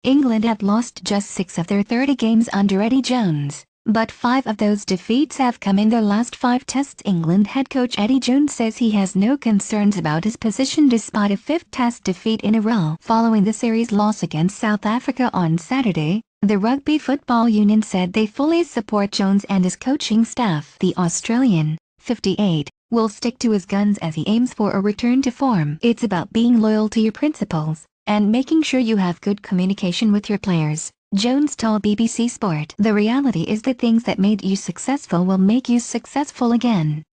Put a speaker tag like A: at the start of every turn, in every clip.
A: England had lost just 6 of their 30 games under Eddie Jones, but 5 of those defeats have come in their last 5 tests. England head coach Eddie Jones says he has no concerns about his position despite a 5th test defeat in a row. Following the series loss against South Africa on Saturday, the Rugby Football Union said they fully support Jones and his coaching staff. The Australian, 58, will stick to his guns as he aims for a return to form. It's about being loyal to your principles and making sure you have good communication with your players, Jones told BBC Sport. The reality is the things that made you successful will make you successful again.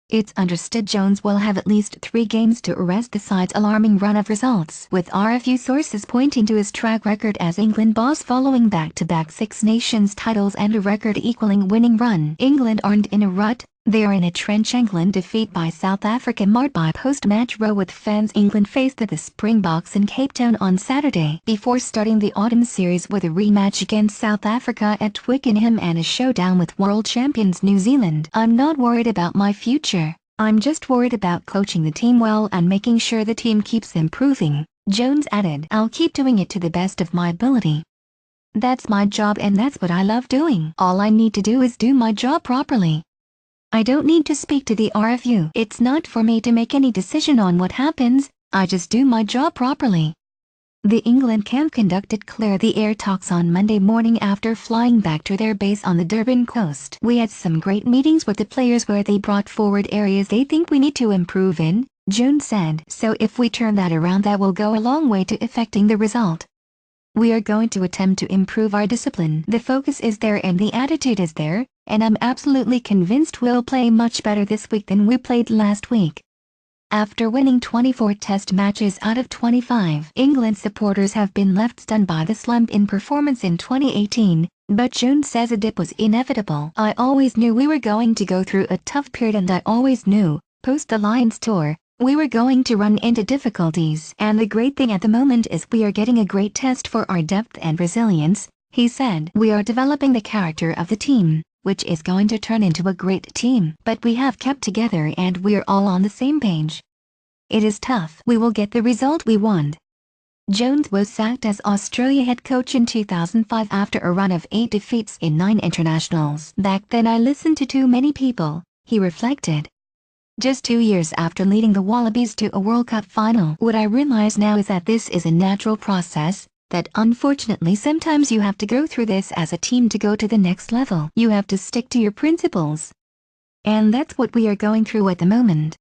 A: It's understood Jones will have at least 3 games to arrest the side's alarming run of results, with RFU sources pointing to his track record as England boss following back-to-back 6 Nations titles and a record-equaling winning run. England aren't in a rut. They are in a trench. England defeat by South Africa marred by post-match row with fans. England faced the Springboks in Cape Town on Saturday before starting the autumn series with a rematch against South Africa at Twickenham and a showdown with world champions New Zealand. I'm not worried about my future. I'm just worried about coaching the team well and making sure the team keeps improving, Jones added. I'll keep doing it to the best of my ability. That's my job and that's what I love doing. All I need to do is do my job properly. I don't need to speak to the RFU. It's not for me to make any decision on what happens, I just do my job properly. The England camp conducted clear-the-air talks on Monday morning after flying back to their base on the Durban coast. We had some great meetings with the players where they brought forward areas they think we need to improve in, Jones said. So if we turn that around, that will go a long way to affecting the result. We are going to attempt to improve our discipline. The focus is there and the attitude is there, and I'm absolutely convinced we'll play much better this week than we played last week. After winning 24 test matches out of 25, England supporters have been left stunned by the slump in performance in 2018, but Jones says a dip was inevitable. I always knew we were going to go through a tough period and I always knew, post the Lions tour, we were going to run into difficulties. And the great thing at the moment is we are getting a great test for our depth and resilience, he said. We are developing the character of the team, which is going to turn into a great team. But we have kept together and we're all on the same page. It is tough. We will get the result we want. Jones was sacked as Australia head coach in 2005 after a run of 8 defeats in 9 internationals. Back then I listened to too many people, he reflected. Just 2 years after leading the Wallabies to a World Cup final. What I realize now is that this is a natural process, that unfortunately sometimes you have to go through this as a team to go to the next level. You have to stick to your principles. And that's what we are going through at the moment.